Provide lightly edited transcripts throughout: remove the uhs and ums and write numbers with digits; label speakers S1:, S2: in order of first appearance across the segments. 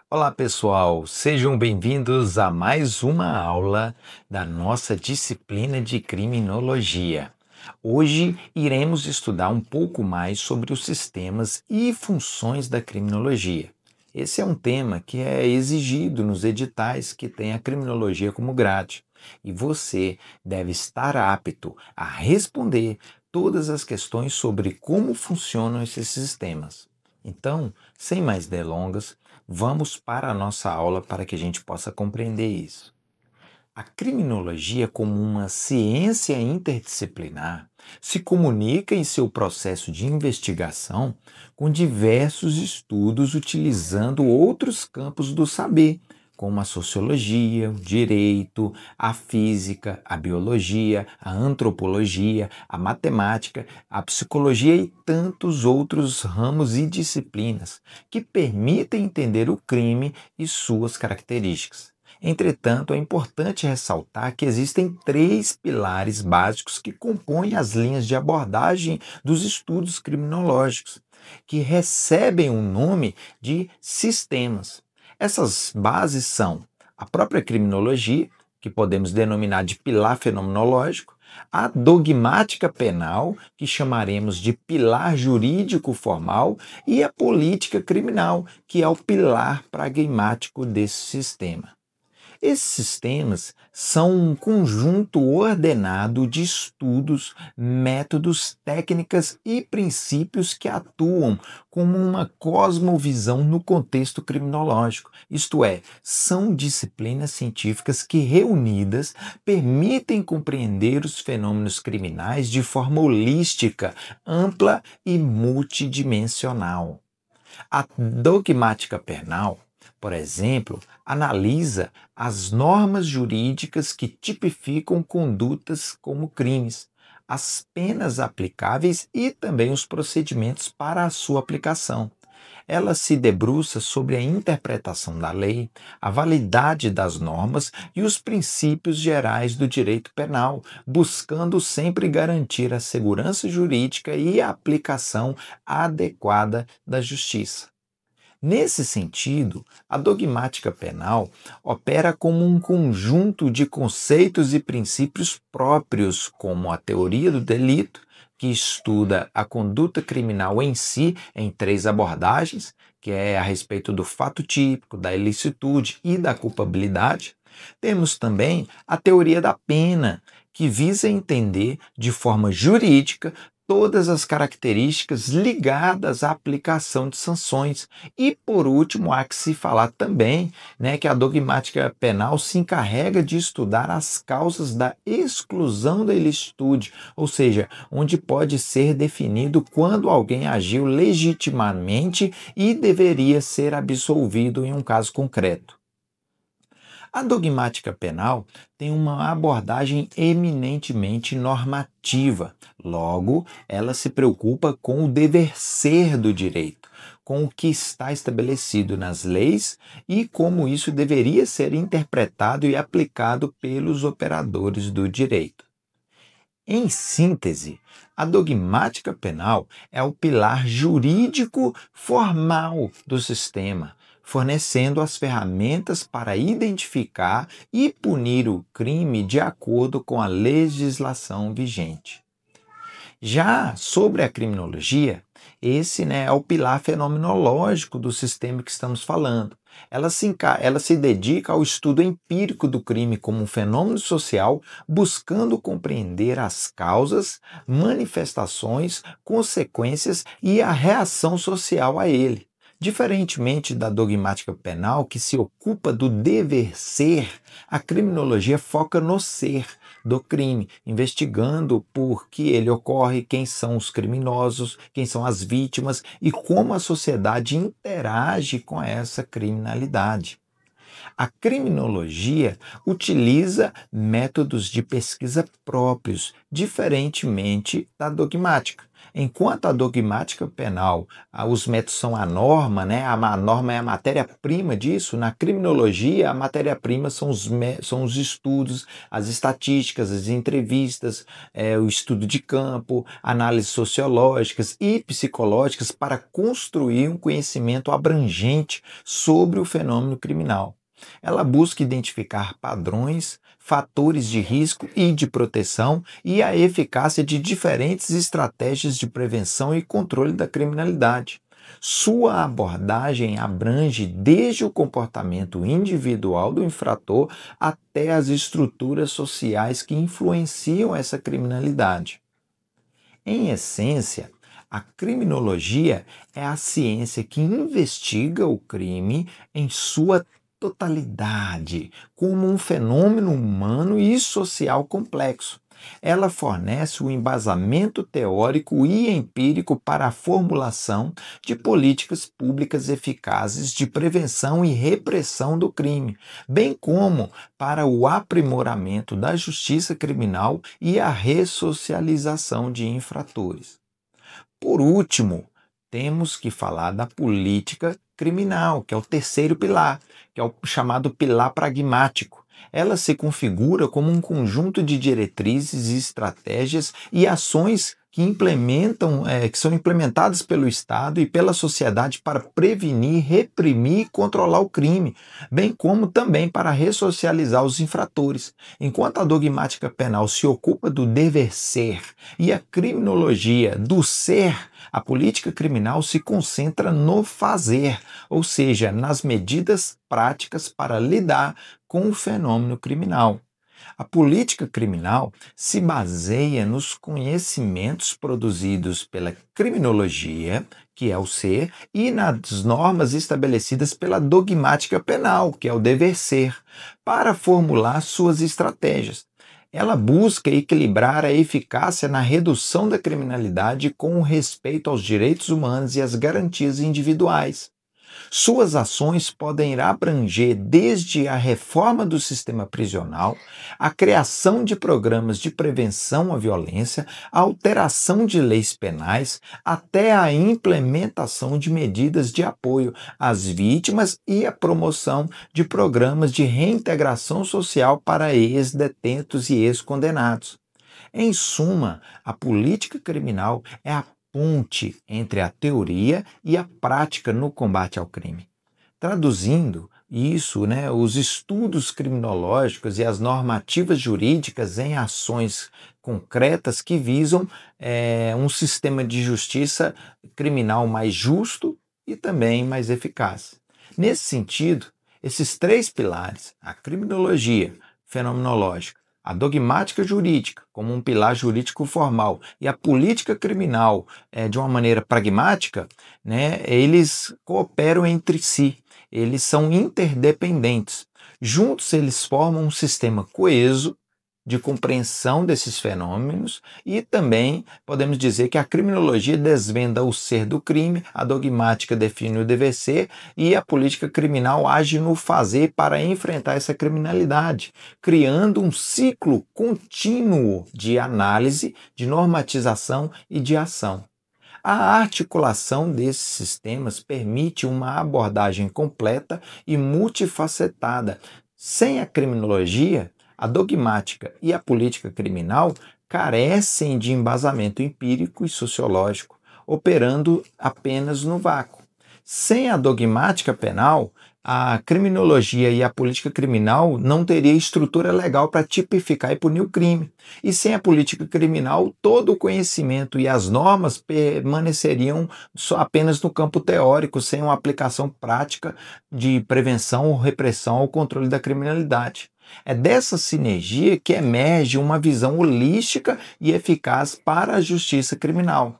S1: Olá, pessoal, sejam bem-vindos a mais uma aula da nossa disciplina de criminologia. Hoje iremos estudar um pouco mais sobre os sistemas e funções da criminologia. Esse é um tema que é exigido nos editais que têm a criminologia como grade, e você deve estar apto a responder todas as questões sobre como funcionam esses sistemas. Então, sem mais delongas, vamos para a nossa aula para que a gente possa compreender isso. A criminologia, como uma ciência interdisciplinar, se comunica em seu processo de investigação com diversos estudos utilizando outros campos do saber, como a sociologia, o direito, a física, a biologia, a antropologia, a matemática, a psicologia e tantos outros ramos e disciplinas que permitem entender o crime e suas características. Entretanto, é importante ressaltar que existem três pilares básicos que compõem as linhas de abordagem dos estudos criminológicos, que recebem o nome de sistemas. Essas bases são a própria criminologia, que podemos denominar de pilar fenomenológico, a dogmática penal, que chamaremos de pilar jurídico formal, e a política criminal, que é o pilar pragmático desse sistema. Esses sistemas são um conjunto ordenado de estudos, métodos, técnicas e princípios que atuam como uma cosmovisão no contexto criminológico, isto é, são disciplinas científicas que, reunidas, permitem compreender os fenômenos criminais de forma holística, ampla e multidimensional. A dogmática penal, por exemplo, analisa as normas jurídicas que tipificam condutas como crimes, as penas aplicáveis e também os procedimentos para a sua aplicação. Ela se debruça sobre a interpretação da lei, a validade das normas e os princípios gerais do direito penal, buscando sempre garantir a segurança jurídica e a aplicação adequada da justiça. Nesse sentido, a dogmática penal opera como um conjunto de conceitos e princípios próprios, como a teoria do delito, que estuda a conduta criminal em si em três abordagens, que é a respeito do fato típico, da ilicitude e da culpabilidade. Temos também a teoria da pena, que visa entender de forma jurídica todas as características ligadas à aplicação de sanções. E, por último, há que se falar também, que a dogmática penal se encarrega de estudar as causas da exclusão da ilicitude, ou seja, onde pode ser definido quando alguém agiu legitimamente e deveria ser absolvido em um caso concreto. A dogmática penal tem uma abordagem eminentemente normativa, logo, ela se preocupa com o dever ser do direito, com o que está estabelecido nas leis e como isso deveria ser interpretado e aplicado pelos operadores do direito. Em síntese, a dogmática penal é o pilar jurídico formal do sistema, fornecendo as ferramentas para identificar e punir o crime de acordo com a legislação vigente. Já sobre a criminologia, esse é o pilar fenomenológico do sistema que estamos falando. Ela se dedica ao estudo empírico do crime como um fenômeno social, buscando compreender as causas, manifestações, consequências e a reação social a ele. Diferentemente da dogmática penal, que se ocupa do dever ser, a criminologia foca no ser do crime, investigando por que ele ocorre, quem são os criminosos, quem são as vítimas e como a sociedade interage com essa criminalidade. A criminologia utiliza métodos de pesquisa próprios, diferentemente da dogmática. Enquanto a dogmática penal, os métodos são a norma, né? A norma é a matéria-prima disso. Na criminologia, a matéria-prima são os estudos, as estatísticas, as entrevistas, o estudo de campo, análises sociológicas e psicológicas para construir um conhecimento abrangente sobre o fenômeno criminal. Ela busca identificar padrões, fatores de risco e de proteção e a eficácia de diferentes estratégias de prevenção e controle da criminalidade. Sua abordagem abrange desde o comportamento individual do infrator até as estruturas sociais que influenciam essa criminalidade. Em essência, a criminologia é a ciência que investiga o crime em sua totalidade, como um fenômeno humano e social complexo. Ela fornece o embasamento teórico e empírico para a formulação de políticas públicas eficazes de prevenção e repressão do crime, bem como para o aprimoramento da justiça criminal e a ressocialização de infratores. Por último, temos que falar da política criminal, que é o terceiro pilar, que é o chamado pilar pragmático. Ela se configura como um conjunto de diretrizes e estratégias e ações que são implementadas pelo Estado e pela sociedade para prevenir, reprimir e controlar o crime, bem como também para ressocializar os infratores. Enquanto a dogmática penal se ocupa do dever ser e a criminologia do ser, a política criminal se concentra no fazer, ou seja, nas medidas práticas para lidar com o fenômeno criminal. A política criminal se baseia nos conhecimentos produzidos pela criminologia, que é o ser, e nas normas estabelecidas pela dogmática penal, que é o dever ser, para formular suas estratégias. Ela busca equilibrar a eficácia na redução da criminalidade com o respeito aos direitos humanos e às garantias individuais. Suas ações podem abranger desde a reforma do sistema prisional, a criação de programas de prevenção à violência, a alteração de leis penais, até a implementação de medidas de apoio às vítimas e a promoção de programas de reintegração social para ex-detentos e ex-condenados. Em suma, a política criminal é a ponte entre a teoria e a prática no combate ao crime. Traduzindo isso, os estudos criminológicos e as normativas jurídicas em ações concretas que visam um sistema de justiça criminal mais justo e também mais eficaz. Nesse sentido, esses três pilares, a criminologia fenomenológica, a dogmática jurídica, como um pilar jurídico formal, e a política criminal, de uma maneira pragmática, eles cooperam entre si, eles são interdependentes. Juntos, eles formam um sistema coeso de compreensão desses fenômenos e também podemos dizer que a criminologia desvenda o ser do crime, a dogmática define o dever ser e a política criminal age no fazer para enfrentar essa criminalidade, criando um ciclo contínuo de análise, de normatização e de ação. A articulação desses sistemas permite uma abordagem completa e multifacetada. Sem a criminologia, a dogmática e a política criminal carecem de embasamento empírico e sociológico, operando apenas no vácuo. Sem a dogmática penal, a criminologia e a política criminal não teria estrutura legal para tipificar e punir o crime. E sem a política criminal, todo o conhecimento e as normas permaneceriam só apenas no campo teórico, sem uma aplicação prática de prevenção ou repressão ao controle da criminalidade. É dessa sinergia que emerge uma visão holística e eficaz para a justiça criminal.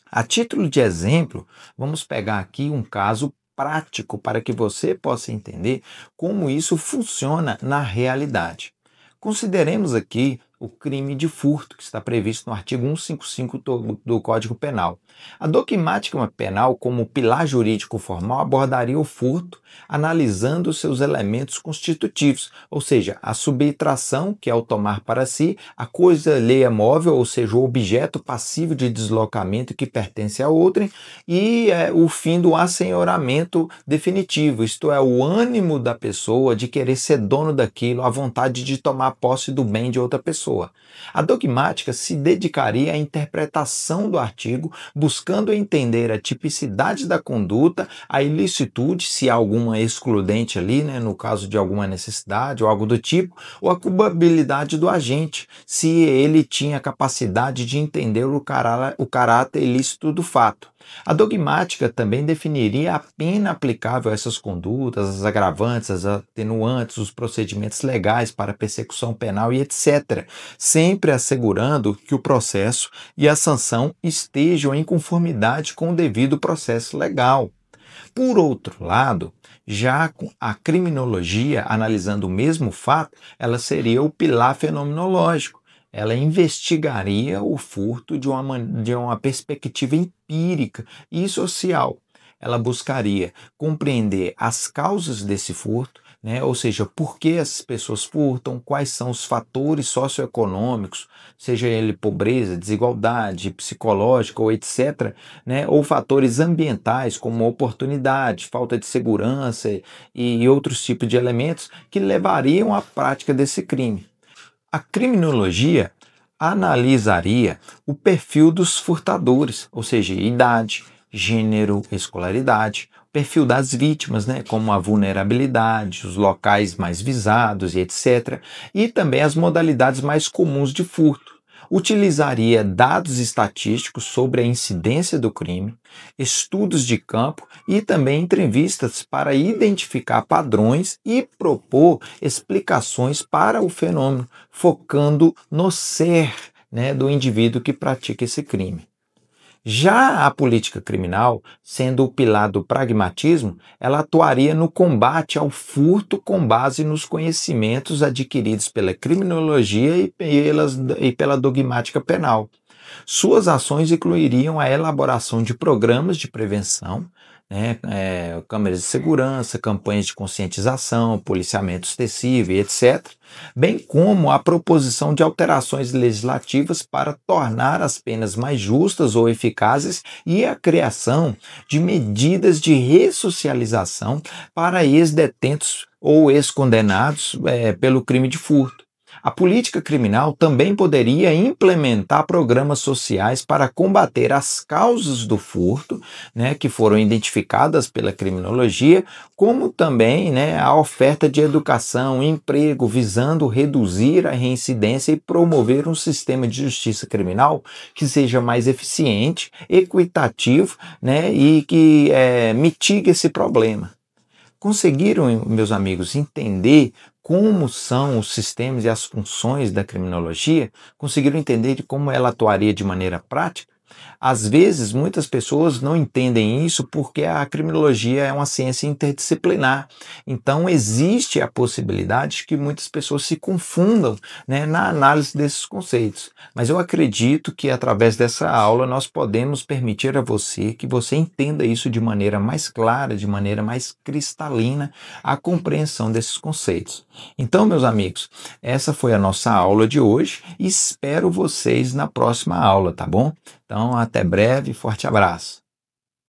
S1: A título de exemplo, vamos pegar aqui um caso prático para que você possa entender como isso funciona na realidade. Consideremos aqui o crime de furto, que está previsto no artigo 155 do Código Penal. A dogmática penal, como pilar jurídico formal, abordaria o furto analisando seus elementos constitutivos, ou seja, a subtração, que é o tomar para si, a coisa alheia móvel, ou seja, o objeto passivo de deslocamento que pertence a outrem, e o fim do assenhoramento definitivo, isto é, o ânimo da pessoa de querer ser dono daquilo, a vontade de tomar posse do bem de outra pessoa. A dogmática se dedicaria à interpretação do artigo, buscando entender a tipicidade da conduta, a ilicitude, se há alguma excludente ali, né, no caso de alguma necessidade ou algo do tipo, ou a culpabilidade do agente, se ele tinha capacidade de entender o caráter ilícito do fato. A dogmática também definiria a pena aplicável a essas condutas, as agravantes, as atenuantes, os procedimentos legais para persecução penal e etc., sempre assegurando que o processo e a sanção estejam em conformidade com o devido processo legal. Por outro lado, já a criminologia, analisando o mesmo fato, ela seria o pilar fenomenológico. Ela investigaria o furto de uma perspectiva empírica e social. Ela buscaria compreender as causas desse furto, né? Ou seja, por que as pessoas furtam, quais são os fatores socioeconômicos, seja ele pobreza, desigualdade psicológica ou etc., né? Ou fatores ambientais, como oportunidade, falta de segurança e outros tipos de elementos que levariam à prática desse crime. A criminologia analisaria o perfil dos furtadores, ou seja, idade, gênero, escolaridade, perfil das vítimas, né, como a vulnerabilidade, os locais mais visados e etc., e também as modalidades mais comuns de furto. Utilizaria dados estatísticos sobre a incidência do crime, estudos de campo e também entrevistas para identificar padrões e propor explicações para o fenômeno, focando no ser, né, do indivíduo que pratica esse crime. Já a política criminal, sendo o pilar do pragmatismo, ela atuaria no combate ao furto com base nos conhecimentos adquiridos pela criminologia e pela dogmática penal. Suas ações incluiriam a elaboração de programas de prevenção, né, câmeras de segurança, campanhas de conscientização, policiamento extensivo e etc., bem como a proposição de alterações legislativas para tornar as penas mais justas ou eficazes e a criação de medidas de ressocialização para ex-detentos ou ex-condenados pelo crime de furto. A política criminal também poderia implementar programas sociais para combater as causas do furto, né, que foram identificadas pela criminologia, como também, né, a oferta de educação, emprego, visando reduzir a reincidência e promover um sistema de justiça criminal que seja mais eficiente, equitativo, né, e que mitigue esse problema. Conseguiram, meus amigos, entender como são os sistemas e as funções da criminologia? Conseguiram entender de como ela atuaria de maneira prática? Às vezes, muitas pessoas não entendem isso porque a criminologia é uma ciência interdisciplinar. Então, existe a possibilidade de que muitas pessoas se confundam, né, na análise desses conceitos. Mas eu acredito que, através dessa aula, nós podemos permitir a você que você entenda isso de maneira mais clara, de maneira mais cristalina, a compreensão desses conceitos. Então, meus amigos, essa foi a nossa aula de hoje e espero vocês na próxima aula, tá bom? Então, até breve, forte abraço.